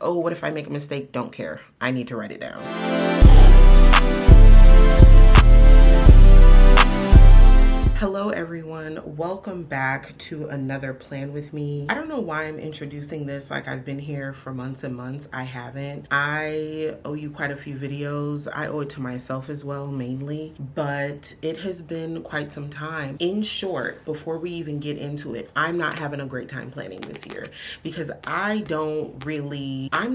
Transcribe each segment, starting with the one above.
oh, what if I make a mistake? Don't care. I need to write it down. Hello everyone, welcome back to another plan with me. I don't know why I'm introducing this like I've been here for months and months. I haven't. I owe you quite a few videos. I owe it to myself as well, mainly, but it has been quite some time. In short, before we even get into it, I'm not having a great time planning this year because I'm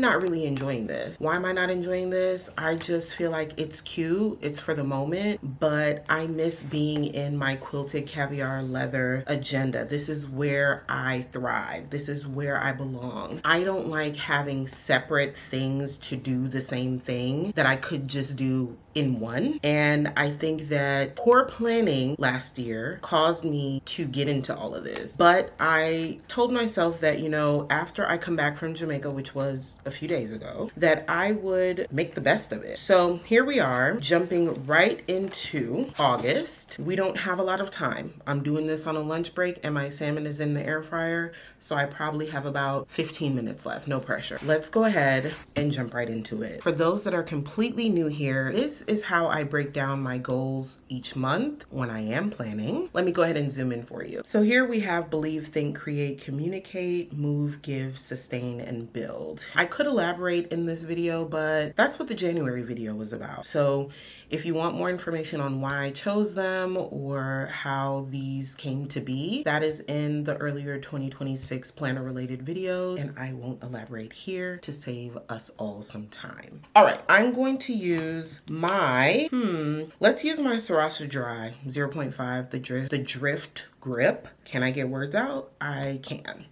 not really enjoying this. Why am I not enjoying this? I just feel like it's cute, it's for the moment, but I miss being in my quilted caviar leather agenda. This is where I thrive. This is where I belong. I don't like having separate things to do the same thing that I could just do in one. And I think that poor planning last year caused me to get into all of this. But I told myself that, you know, after I come back from Jamaica, which was a few days ago, that I would make the best of it. So here we are, jumping right into August. We don't have a lot of time. I'm doing this on a lunch break and my salmon is in the air fryer. So I probably have about 15 minutes left, no pressure. Let's go ahead and jump right into it. For those that are completely new here, this is how I break down my goals each month when I am planning. Let me go ahead and zoom in for you. So here we have believe, think, create, communicate, move, give, sustain, and build. I could elaborate in this video, but that's what the January video was about. So if you want more information on why I chose them or how these came to be, that is in the earlier 2026 planner related videos, and I won't elaborate here to save us all some time. All right, I'm going to use let's use my Sarasa Dry 0.5, the Drift Grip. Can I get words out? I can.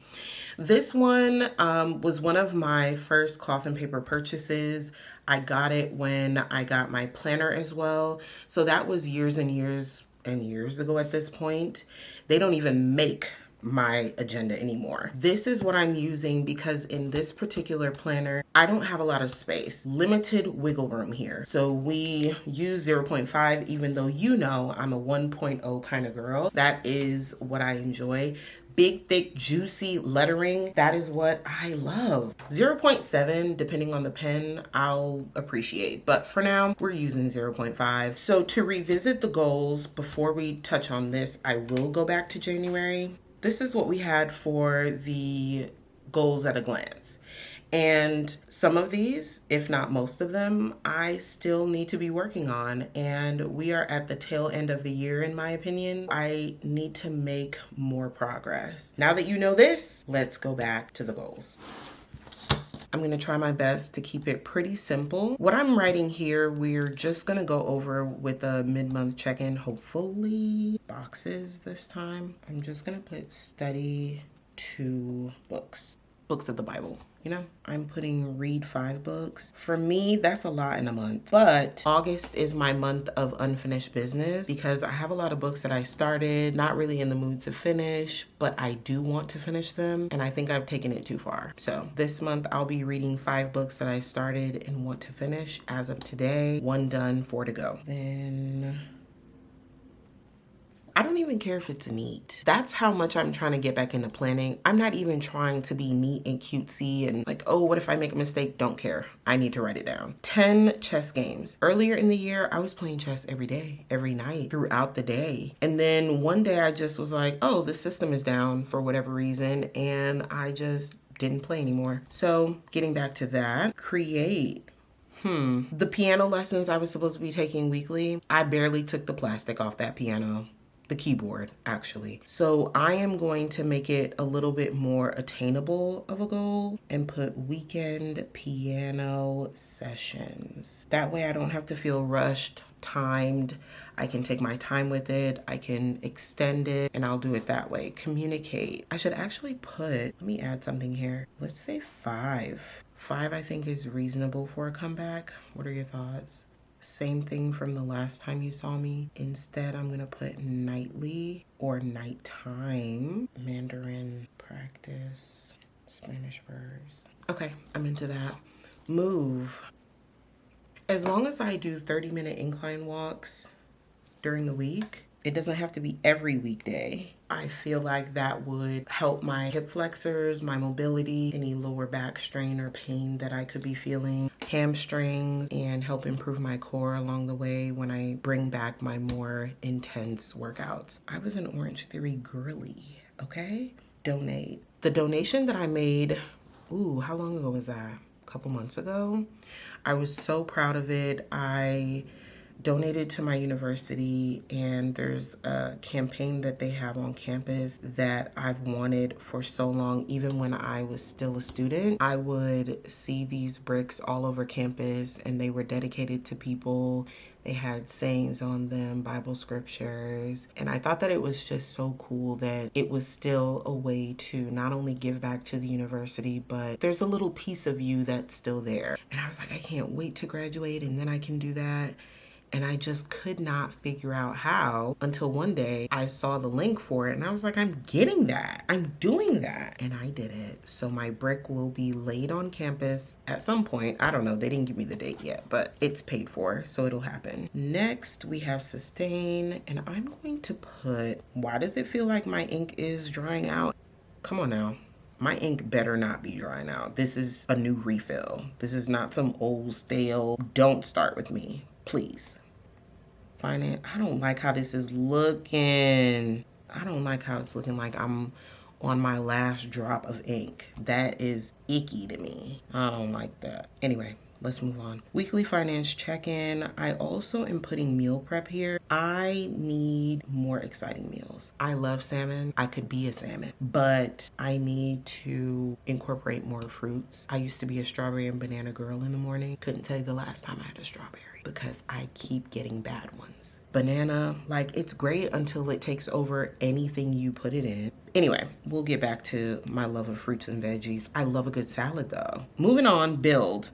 This one was one of my first cloth and paper purchases. I got it when I got my planner as well. So that was years and years and years ago at this point. They don't even make my agenda anymore. This is what I'm using because in this particular planner, I don't have a lot of space, limited wiggle room here. So we use 0.5, even though you know I'm a 1.0 kind of girl. That is what I enjoy. Big, thick, juicy lettering. That is what I love. 0.7, depending on the pen, I'll appreciate. But for now, we're using 0.5. So to revisit the goals, before we touch on this, I will go back to January. This is what we had for the goals at a glance. And some of these, if not most of them, I still need to be working on. And we are at the tail end of the year, in my opinion. I need to make more progress. Now that you know this, let's go back to the goals. I'm gonna try my best to keep it pretty simple. What I'm writing here, we're just gonna go over with a mid-month check-in, hopefully boxes this time. I'm just gonna put study 2 books of the Bible. You know, I'm putting read 5 books. For me, that's a lot in a month. But August is my month of unfinished business because I have a lot of books that I started, not really in the mood to finish, but I do want to finish them. And I think I've taken it too far. So this month I'll be reading 5 books that I started and want to finish as of today. 1 done, 4 to go. Then I don't even care if it's neat. That's how much I'm trying to get back into planning. I'm not even trying to be neat and cutesy and like, oh, what if I make a mistake? Don't care. I need to write it down. 10 chess games. Earlier in the year, I was playing chess every day, every night, throughout the day. And then one day I just was like, oh, the system is down for whatever reason. And I just didn't play anymore. So getting back to that, create. The piano lessons I was supposed to be taking weekly, I barely took the plastic off that piano. The keyboard, actually. So I am going to make it a little bit more attainable of a goal and put weekend piano sessions. That way I don't have to feel rushed, timed. I can take my time with it. I can extend it and I'll do it that way. Communicate. I should actually put, let me add something here. Let's say 5. 5 I think is reasonable for a comeback. What are your thoughts? Same thing from the last time you saw me. Instead, I'm gonna put nightly or nighttime. Mandarin practice, Spanish verbs. Okay, I'm into that. Move. As long as I do 30-minute incline walks during the week, It doesn't have to be every weekday. I feel like that would help my hip flexors, my mobility, any lower back strain or pain that I could be feeling, hamstrings, and help improve my core along the way when I bring back my more intense workouts. I was an Orange Theory girly, okay? Donate. The donation that I made, how long ago was that? A couple months ago. I was so proud of it. I donated to my university, and there's a campaign that they have on campus that I've wanted for so long. Even when I was still a student, I would see these bricks all over campus, and they were dedicated to people. They had sayings on them, Bible scriptures, and I thought that it was just so cool that it was still a way to not only give back to the university, but there's a little piece of you that's still there. And I was like, I can't wait to graduate, and then I can do that. And I just could not figure out how until one day I saw the link for it and I was like, I'm getting that. I'm doing that. And I did it. So my brick will be laid on campus at some point. I don't know. They didn't give me the date yet, but it's paid for, so it'll happen. Next, we have sustain. And I'm going to put, why does it feel like my ink is drying out? Come on now. My ink better not be drying out. This is a new refill. This is not some old stale. Don't start with me, please. Finance. I don't like how this is looking. I don't like how it's looking like I'm on my last drop of ink. That is icky to me. I don't like that. Anyway, let's move on. Weekly finance check-in. I also am putting meal prep here. I need more exciting meals. I love salmon. I could be a salmon, but I need to incorporate more fruits. I used to be a strawberry and banana girl in the morning. Couldn't tell you the last time I had a strawberry because I keep getting bad ones. Banana, like, it's great until it takes over anything you put it in. Anyway, we'll get back to my love of fruits and veggies. I love a good salad though. Moving on, build.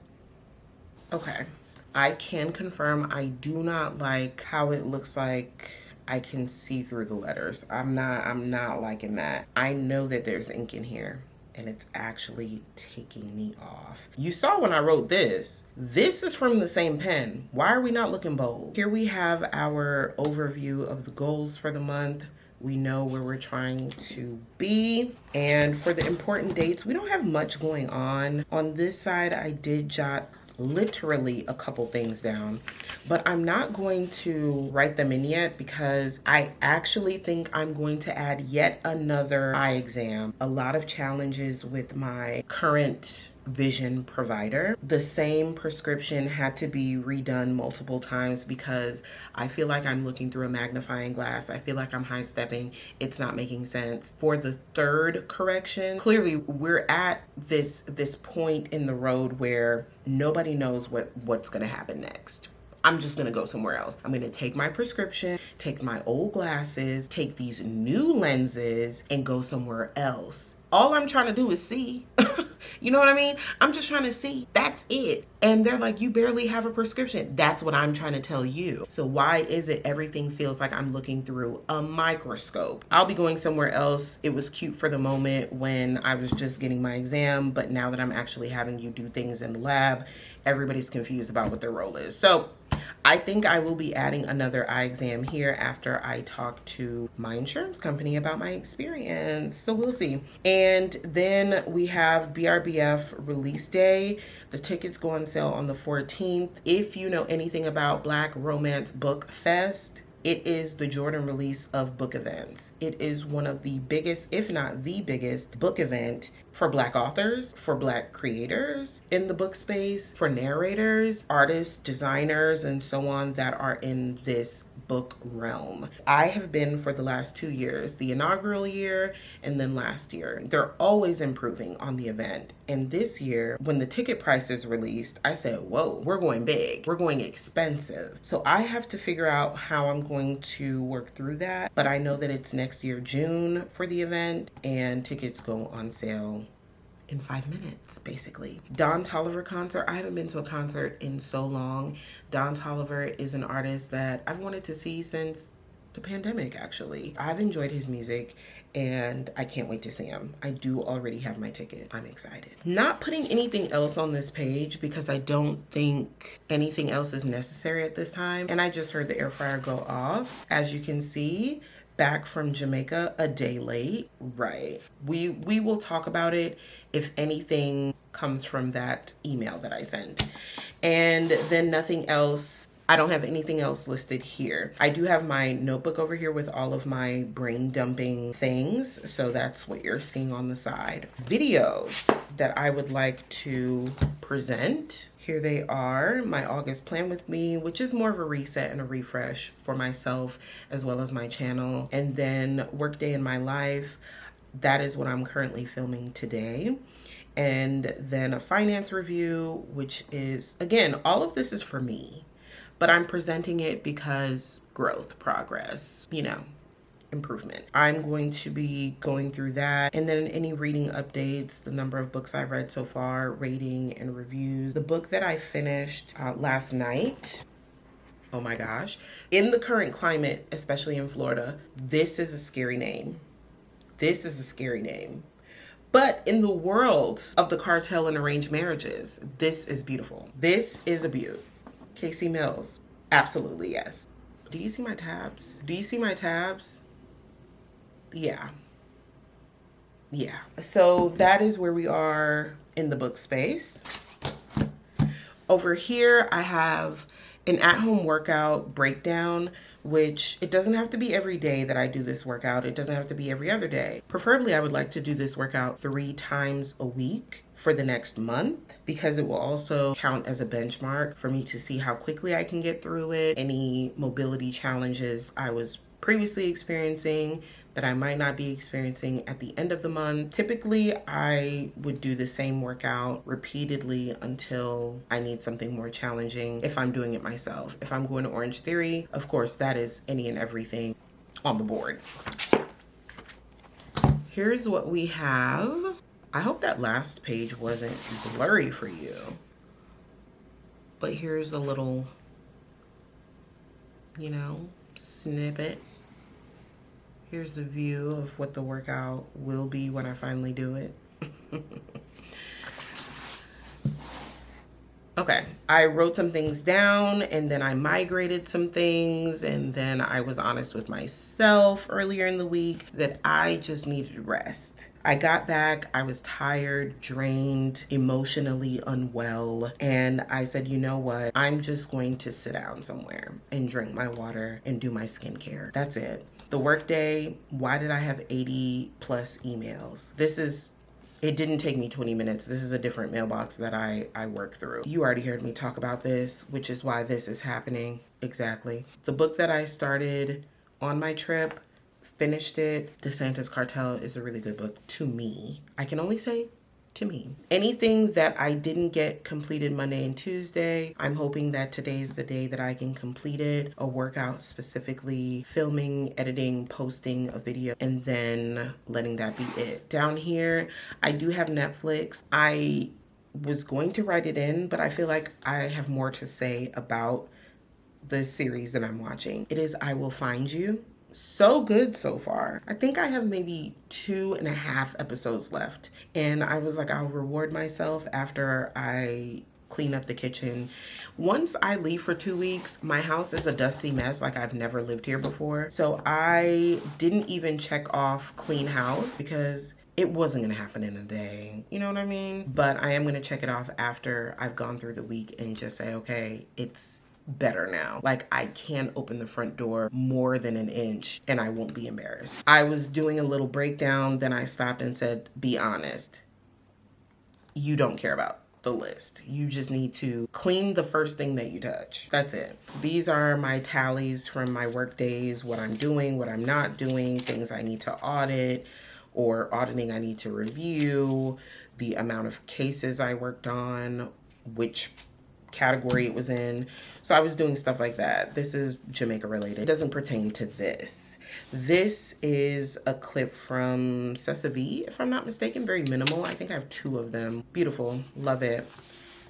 Okay, I can confirm I do not like how it looks like I can see through the letters. I'm not liking that. I know that there's ink in here and it's actually taking me off. You saw when I wrote this. This is from the same pen. Why are we not looking bold? Here we have our overview of the goals for the month. We know where we're trying to be. And for the important dates, we don't have much going on. On this side, I did jot literally a couple things down, but I'm not going to write them in yet because I actually think I'm going to add yet another eye exam. A lot of challenges with my current vision provider. The same prescription had to be redone multiple times because I feel like I'm looking through a magnifying glass. I feel like I'm high stepping. It's not making sense. For the third correction, clearly we're at this point in the road where nobody knows what's going to happen next. I'm just gonna go somewhere else. I'm gonna take my prescription, take my old glasses, take these new lenses, and go somewhere else. All I'm trying to do is see. You know what I mean? I'm just trying to see. That's it. And they're like, you barely have a prescription. That's what I'm trying to tell you. So why is it everything feels like I'm looking through a microscope? I'll be going somewhere else. It was cute for the moment when I was just getting my exam, but now that I'm actually having you do things in the lab, everybody's confused about what their role is. So I think I will be adding another eye exam here after I talk to my insurance company about my experience. So we'll see. And then we have BRBF release day. The tickets go on sale on the 14th. If you know anything about Black Romance Book Fest, it is the Jordan release of book events. It is one of the biggest, if not the biggest, book event for Black authors, for Black creators in the book space, for narrators, artists, designers, and so on that are in this book realm. I have been for the last 2 years, the inaugural year and then last year. They're always improving on the event. And this year, when the ticket price is released, I said, whoa, we're going big. We're going expensive. So I have to figure out how I'm going to work through that. But I know that it's next year, June for the event, and tickets go on sale in 5 minutes, basically. Don Toliver concert. I haven't been to a concert in so long. Don Toliver is an artist that I've wanted to see since the pandemic, actually. I've enjoyed his music and I can't wait to see him. I do already have my ticket. I'm excited. Not putting anything else on this page because I don't think anything else is necessary at this time. And I just heard the air fryer go off. As you can see, back from Jamaica a day late. Right. We will talk about it if anything comes from that email that I sent. And then nothing else. I don't have anything else listed here. I do have my notebook over here with all of my brain dumping things. So that's what you're seeing on the side. Videos that I would like to present. Here they are, my August plan with me, which is more of a reset and a refresh for myself as well as my channel. And then Workday in My Life. That is what I'm currently filming today. And then a finance review, which is, again, all of this is for me. But I'm presenting it because growth, progress, you know, improvement. I'm going to be going through that. And then any reading updates, the number of books I've read so far, rating and reviews. The book that I finished last night, oh my gosh. In the current climate, especially in Florida, this is a scary name. This is a scary name. But in the world of the cartel and arranged marriages, this is beautiful. This is a beaut. Casey Mills, absolutely yes. Do you see my tabs? Do you see my tabs? Yeah. Yeah. So that is where we are in the book space. Over here, I have an at-home workout breakdown, which it doesn't have to be every day that I do this workout. It doesn't have to be every other day. Preferably, I would like to do this workout 3 times a week for the next month, because it will also count as a benchmark for me to see how quickly I can get through it. Any mobility challenges I was previously experiencing that I might not be experiencing at the end of the month. Typically, I would do the same workout repeatedly until I need something more challenging if I'm doing it myself. If I'm going to Orange Theory, of course, that is any and everything on the board. Here's what we have. I hope that last page wasn't blurry for you. But here's a little, you know, snippet. Here's the view of what the workout will be when I finally do it. Okay, I wrote some things down and then I migrated some things, and then I was honest with myself earlier in the week that I just needed rest. I got back, I was tired, drained, emotionally unwell, and I said, you know what? I'm just going to sit down somewhere and drink my water and do my skincare. That's it. The workday, why did I have 80 plus emails? It didn't take me 20 minutes. This is a different mailbox that I work through. You already heard me talk about this, which is why this is happening. Exactly. The book that I started on my trip, finished it. DeSantis Cartel is a really good book to me. I can only say to me. Anything that I didn't get completed Monday and Tuesday, I'm hoping that today's the day that I can complete it. A workout specifically, filming, editing, posting a video, and then letting that be it. Down here, I do have Netflix. I was going to write it in, but I feel like I have more to say about the series that I'm watching. It is I Will Find You. So good so far. I think I have maybe 2.5 episodes left. And I was like, I'll reward myself after I clean up the kitchen. Once I leave for 2 weeks, my house is a dusty mess like I've never lived here before. So I didn't even check off clean house because it wasn't gonna happen in a day. You know what I mean? But I am gonna check it off after I've gone through the week and just say, okay, it's better now. Like, I can open the front door more than an inch and I won't be embarrassed. I was doing a little breakdown, then I stopped and said, be honest. You don't care about the list. You just need to clean the first thing that you touch. That's it. These are my tallies from my work days, what I'm doing, what I'm not doing, things I need to audit or auditing I need to review, the amount of cases I worked on, which category it was in. So I was doing stuff like that. This is Jamaica related. It doesn't pertain to this. This is a clip from Cessa V, if I'm not mistaken. Very minimal. I think I have 2 of them. Beautiful. Love it.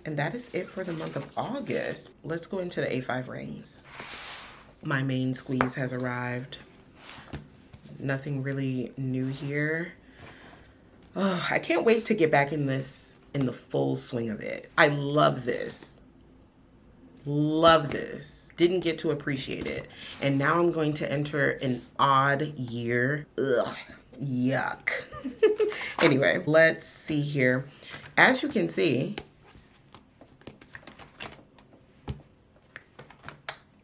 And that is it for the month of August. Let's go into the A5 rings. My main squeeze has arrived. Nothing really new here. Oh, I can't wait to get back in the full swing of it. I love this. Love this. Didn't get to appreciate it. And now I'm going to enter an odd year. Ugh. Yuck. Anyway, let's see here. As you can see,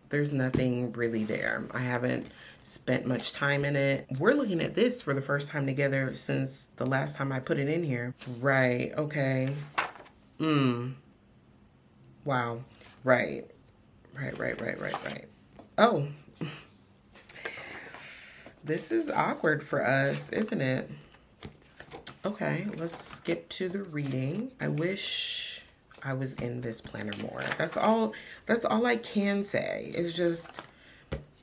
there's nothing really there. I haven't spent much time in it. We're looking at this for the first time together since the last time I put it in here. Right, okay. Wow. Right. Right. Oh. This is awkward for us, isn't it? Okay, let's skip to the reading. I wish I was in this planner more. That's all I can say. It's just,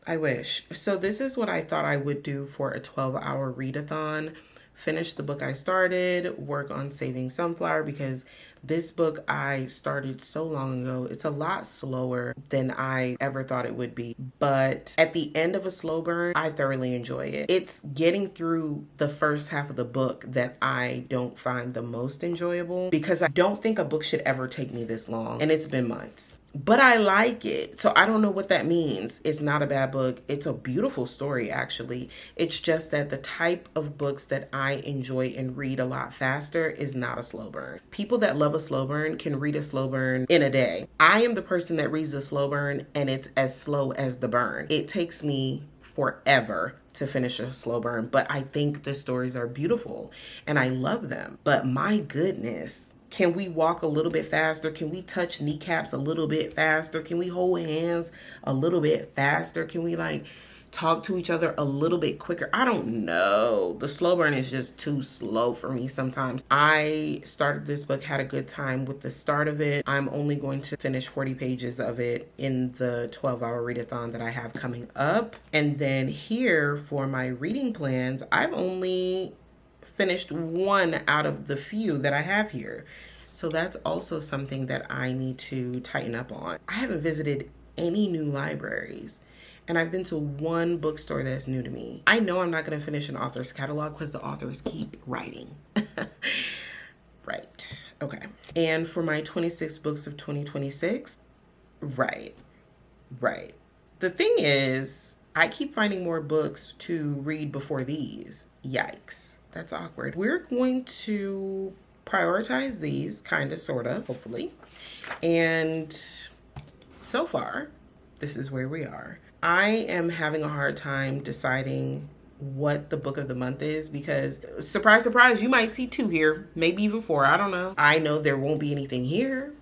I wish. So this is what I thought I would do for a 12-hour readathon. Finish the book I started, work on Saving Sunflower, because this book I started so long ago. It's a lot slower than I ever thought it would be. But at the end of a slow burn, I thoroughly enjoy it. It's getting through the first half of the book that I don't find the most enjoyable, because I don't think a book should ever take me this long. And it's been months. But I like it. So I don't know what that means. It's not a bad book. It's a beautiful story, actually. It's just that the type of books that I enjoy and read a lot faster is not a slow burn. People that love a slow burn can read a slow burn in a day. I am the person that reads a slow burn and it's as slow as the burn. It takes me forever to finish a slow burn, but I think the stories are beautiful and I love them. But my goodness, can we walk a little bit faster? Can we touch kneecaps a little bit faster? Can we hold hands a little bit faster? Can we like talk to each other a little bit quicker? I don't know. The slow burn is just too slow for me sometimes. I started this book, had a good time with the start of it. I'm only going to finish 40 pages of it in the 12-hour readathon that I have coming up. And then here for my reading plans, I've only finished one out of the few that I have here. So that's also something that I need to tighten up on. I haven't visited any new libraries, and I've been to one bookstore that's new to me. I know I'm not going to finish an author's catalog because the authors keep writing. Right. Okay. And for my 26 books of 2026, right. The thing is, I keep finding more books to read before these. Yikes. That's awkward. We're going to prioritize these, kind of, sort of, hopefully. And so far, this is where we are. I am having a hard time deciding what the book of the month is because, surprise, surprise, you might see 2 here, maybe even 4, I don't know. I know there won't be anything here.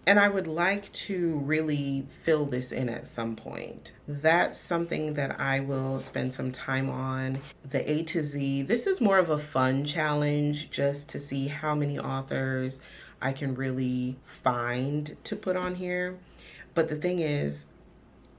And I would like to really fill this in at some point. That's something that I will spend some time on. The A to Z. This is more of a fun challenge just to see how many authors I can really find to put on here. But the thing is,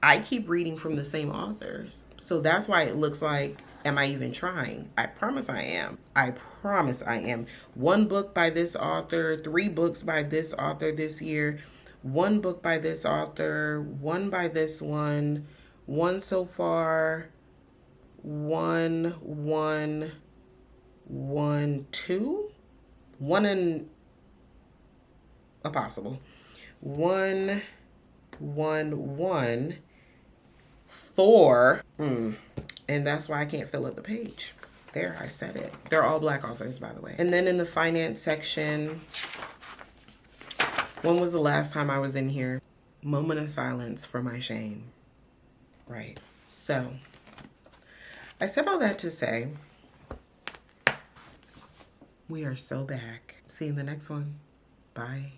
I keep reading from the same authors. So that's why it looks like, am I even trying? I promise I am. I promise I am. 1 book by this author, 3 books by this author this year, 1 book by this author, 1 by this one, 1 so far, 1, 2, 1 and a possible. 1, 4. And that's why I can't fill up the page. There, I said it. They're all Black authors, by the way. And then in the finance section, when was the last time I was in here? Moment of silence for my shame. Right. So, I said all that to say, we are so back. See you in the next one. Bye.